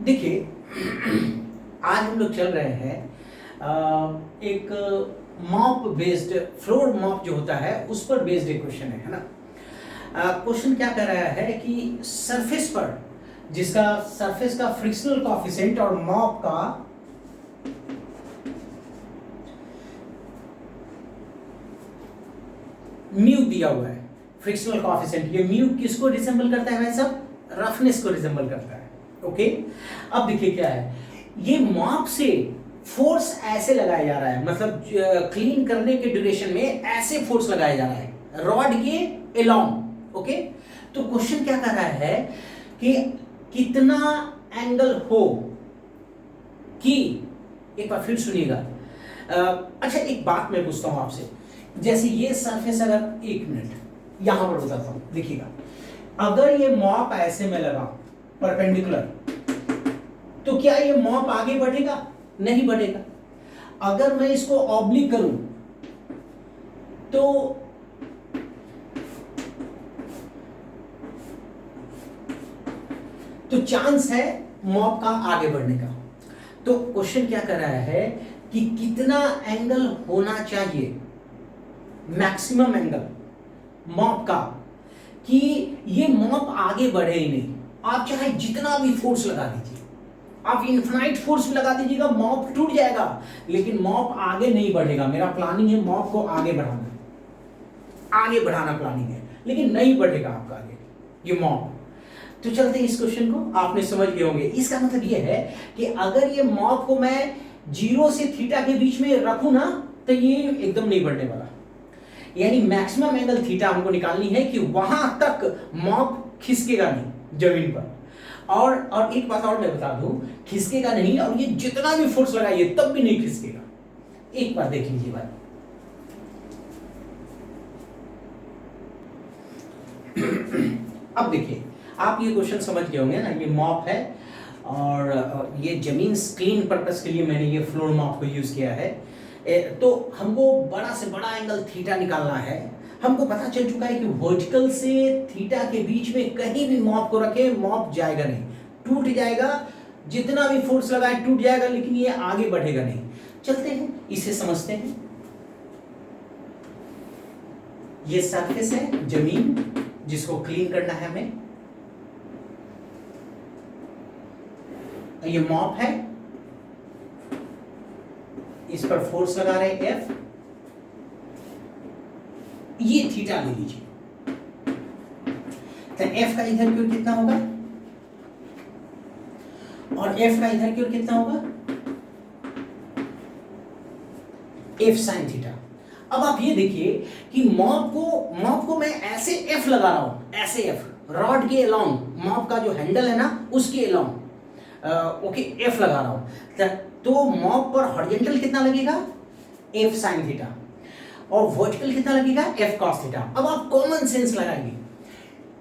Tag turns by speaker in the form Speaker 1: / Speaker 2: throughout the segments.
Speaker 1: देखिए आज हम लोग चल रहे हैं एक मॉप बेस्ड फ्लोर मॉप जो होता है उस पर बेस्ड एक क्वेश्चन है ना। क्वेश्चन क्या कर रहा है कि सरफेस पर जिसका सरफेस का फ्रिक्शनल कोएफिशिएंट और मॉप का म्यू दिया हुआ है। फ्रिक्शनल कोएफिशिएंट ये म्यू किसको रिजेंबल करता है भाई साहब? रफनेस को रिजेंबल करता है। ओके, अब देखिए क्या है, ये मॉप से फोर्स ऐसे लगाया जा रहा है, मतलब क्लीन करने के ड्यूरेशन में ऐसे फोर्स लगाया जा रहा है रॉड के एलोंग। ओके, तो क्वेश्चन क्या कर रहा है कि कितना एंगल हो कि, एक बार फिर सुनिएगा। अच्छा एक बात मैं पूछता हूं आपसे, जैसे ये सरफेस अगर, एक मिनट यहां पर बताता हूं, देखिएगा अगर ये मॉप ऐसे में लगा परपेंडिकुलर तो क्या ये मॉप आगे बढ़ेगा? नहीं बढ़ेगा। अगर मैं इसको ऑब्लिक करूं तो चांस है मॉप का आगे बढ़ने का। तो क्वेश्चन क्या कर रहा है कि कितना एंगल होना चाहिए, मैक्सिमम एंगल मॉप का, कि ये मॉप आगे बढ़े ही नहीं। आप चाहे जितना भी फोर्स लगा दीजिए, आप इनफिनाइट फोर्स भी लगा दीजिएगा, मॉप टूट जाएगा लेकिन मॉप आगे नहीं बढ़ेगा। मेरा प्लानिंग है मॉप को आगे बढ़ाना प्लानिंग है, लेकिन नहीं बढ़ेगा आपका आगे ये मॉप। तो चलते हैं इस क्वेश्चन को, आपने समझ गए होंगे। इसका मतलब ये है कि अगर ये मॉप को मैं 0 से थीटा के बीच में रखूं ना तो ये एकदम नहीं बढ़ने वाला। यानी मैक्सिमम एंगल थीटा हमको निकालनी है कि वहां तक मॉप खिसकेगा नहीं जमीन पर। और एक बात और मैं बता दूं, खिसकेगा नहीं, और ये जितना भी फोर्स लगाइए तब भी नहीं खिसकेगा। एक बार देख लीजिए भाई, अब देखिए आप ये क्वेश्चन समझ गए होंगे ना। ये मॉप है और ये जमीन क्लीन पर्पस के लिए मैंने ये फ्लोर मॉप को यूज किया है। तो हमको बड़ा से बड़ा एंगल थीटा निकालना है। हमको पता चल चुका है कि वर्टिकल से थीटा के बीच में कहीं भी मॉप को रखे, मॉप जाएगा नहीं, टूट जाएगा। जितना भी फोर्स लगाए टूट जाएगा, लेकिन ये आगे बढ़ेगा नहीं। चलते हैं इसे समझते हैं। ये सरफेस है जमीन जिसको क्लीन करना है हमें, ये मॉप है, इस पर फोर्स लगा रहे F, ये थीटा ले लीजिए। तो F का इधर की ओर कितना होगा और F का इधर की ओर कितना होगा? F sine theta. अब आप ये देखिए कि मॉप को मैं ऐसे F लगा रहा हूं, ऐसे F रॉड के अलोंग, मॉप का जो हैंडल है ना उसके अलोंग ओके F लगा रहा हूं। तो मॉप पर हॉरिजॉन्टल कितना लगेगा? F sin थीटा, और वर्टिकल कितना लगेगा? F cos theta. अब आप कॉमन सेंस लगाएंगे,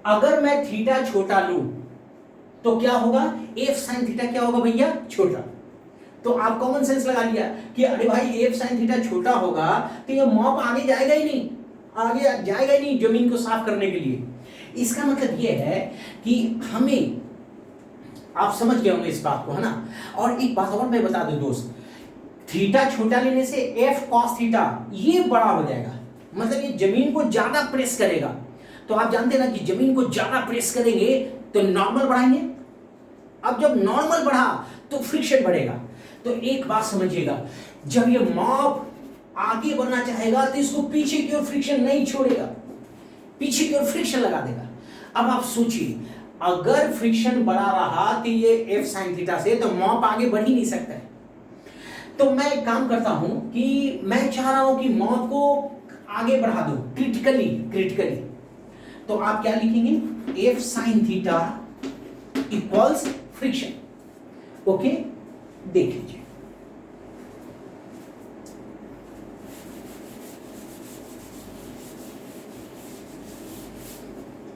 Speaker 1: अगर मैं थीटा छोटा लूं तो क्या होगा? F sin थीटा क्या होगा भैया? छोटा। तो आप कॉमन सेंस लगा लिया कि अरे भाई F sin थीटा छोटा होगा तो ये मॉप आगे जाएगा ही नहीं, आगे जाएगा ही नहीं जमीन को साफ करने के लिए। इसका मतलब ये है कि हमें, आप समझ गए होंगे इस बात को, है ना। और एक बात और मैं बता दूं दोस्त, थीटा छोटा लेने से F cos थीटा ये बड़ा हो जाएगा, मतलब ये जमीन को ज्यादा प्रेस करेगा। तो आप जानते हैं ना कि जमीन को ज्यादा प्रेस करेंगे तो नॉर्मल बढ़ाएंगे। अब जब नॉर्मल बढ़ा तो फ्रिक्शन बढ़ेगा। तो एक बात समझिएगा, जब ये मॉप आगे बढ़ना चाहेगा तो इसको पीछे की ओर फ्रिक्शन नहीं छोड़ेगा, पीछे की ओर फ्रिक्शन लगा देगा। अब आप सोचिए, अगर फ्रिक्शन बढ़ा रहा तो ये F sin थीटा से, तो मॉप आगे बढ़ ही नहीं सकता है। तो मैं एक काम करता हूं कि मैं चाह रहा हूं कि मॉप को आगे बढ़ा दूं क्रिटिकली। तो आप क्या लिखेंगे? F sin theta equals friction. Okay, देख लीजिए।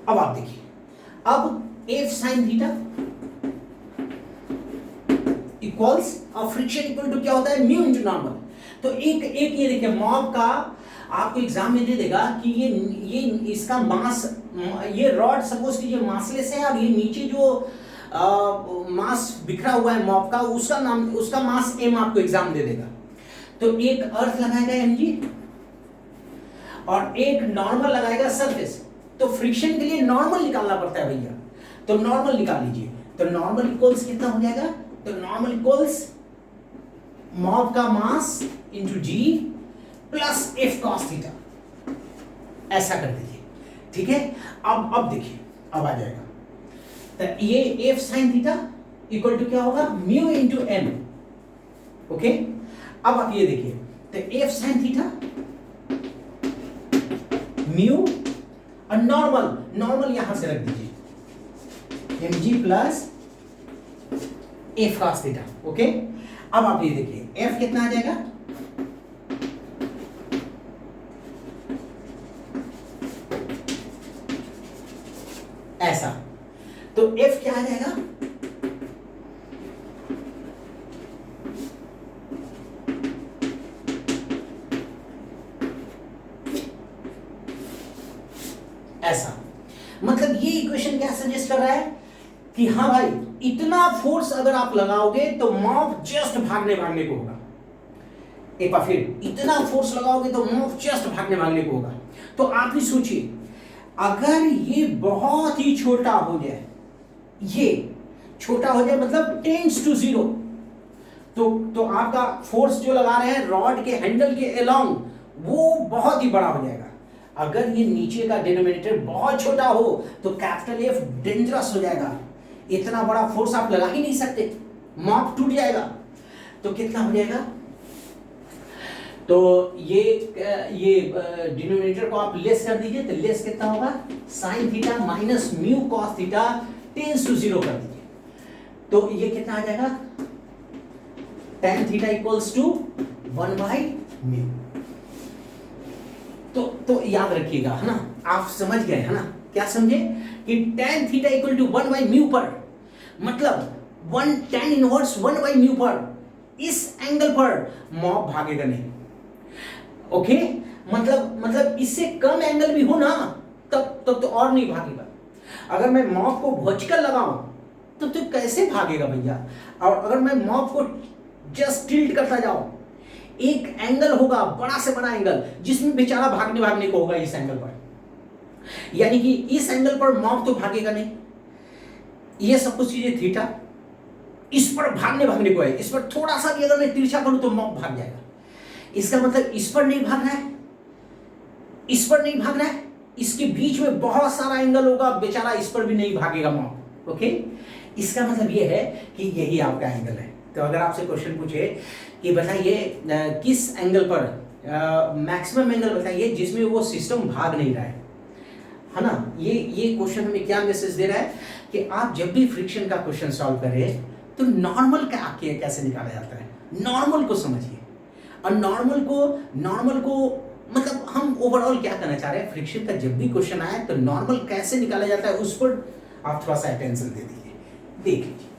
Speaker 1: अब आप देखिए, अब F sin थीटा इक्वल्स, और फ्रिक्शन इक्वल टू क्या होता है? Mu into normal. तो एक ये देखिए, मॉप का आपको एग्जाम में दे देगा कि ये इसका मास, ये रॉड सपोज कीजिए मासलेस है और ये नीचे जो मास बिखरा हुआ है मॉप का, उसका मास m आपको एग्जाम दे देगा। तो एक अर्थ लगाएगा mg और एक नॉर्मल लगाएगा सरफेस। तो फ्रिक्शन के लिए नॉर्मल निकालना पड़ता है भैया, तो नॉर्मल निकाल लीजिए। तो नॉर्मल इक्वल्स कितना हो जाएगा, तो नॉर्मल इक्वल्स मॉब का मास इंटू जी प्लस एफ कॉस थीटा, ऐसा कर दीजिए। ठीक है, अब देखिए, अब आ जाएगा। तो ये F sine theta equal to क्या होगा, म्यू इंटू एम। ओके, अब आप ये देखिए, तो एफ साइन थीटा म्यू और नॉर्मल यहां से रख दीजिए, mg plus F cos theta. Okay, अब आप ये देखिए f कितना आ जाएगा, ऐसा। तो f क्या आ जाएगा, ऐसा। मतलब ये इक्वेशन क्या सजेस्ट कर रहा है कि हाँ भाई, इतना फोर्स अगर आप लगाओगे तो मॉब जस्ट भागने को होगा। एक बार फिर, इतना फोर्स लगाओगे तो मॉब जस्ट भागने को होगा। तो आप भी सोचिए, अगर ये बहुत ही छोटा हो जाए, ये छोटा हो जाए मतलब टेंड्स टू 0, तो आपका फोर्स जो लगा रहे हैं रॉड के हैंडल के अलोंग, वो बहुत ही बड़ा हो जाएगा। अगर ये नीचे का डिनोमिनेटर बहुत छोटा हो तो कैपिटल एफ डेंजरस हो जाएगा, इतना बड़ा फोर्स आप लगा ही नहीं सकते, मॉब टूट जाएगा। तो कितना हो जाएगा, तो ये डिनोमिनेटर को आप लेस कर दीजिए, तो लेस कितना होगा, sine theta minus mu cos theta tends to 0 कर दीजिए। तो ये कितना आ जाएगा, tan theta equals to 1 by mu. तो याद रखिएगा, है ना, आप समझ गए, है ना, क्या समझे कि tan theta equal to 1 by mu पर, मतलब 1 tan इनवर्स 1 बाई म्यू पर, इस एंगल पर मॉब भागेगा नहीं। ओके, मतलब इससे कम एंगल भी हो ना, तब तो और नहीं भागेगा। अगर मैं मॉब को वर्टिकल लगाऊं तो कैसे भागेगा भैया। और अगर मैं मॉब को जस्ट टिल्ट करता जाऊं, एक एंगल होगा, बड़ा से बड़ा एंगल, जिसमें बेचारा भागने को होगा इस एंगल पर, यानी कि इस एंगल पर मॉब तो भागेगा नहीं। ये सब कुछ चीजें थीटा, इस पर भागने को है, इस पर थोड़ा सा भी अगर मैं तिरछा करूं तो मॉब भाग जाएगा। इसका मतलब इस पर नहीं भाग रहा है, इस पर नहीं भाग रहा है, इसके बीच में बहुत सारा एंगल होगा, बेचारा इस पर भी नहीं भागेगा मॉब। ओके, इसका मतलब ये है कि यही आपका एंगल है। तो अगर आपसे क्वेश्चन पूछे कि बताइए किस एंगल पर मैक्सिमम एंगल बताइए जिसमें वो सिस्टम भाग नहीं रहा है ना, ये क्वेश्चन हमें क्या मैसेज दे रहा है कि आप जब भी फ्रिक्शन का क्वेश्चन सॉल्व करें तो नॉर्मल का कैसे निकाला जाता है, नॉर्मल को समझिए। और नॉर्मल को मतलब हम ओवरऑल क्या करना चाह रहे हैं, फ्रिक्शन का जब भी क्वेश्चन आए तो नॉर्मल कैसे निकाला जाता है उस पर आप थोड़ा सा अटेंशन दे दीजिए, देख लीजिए।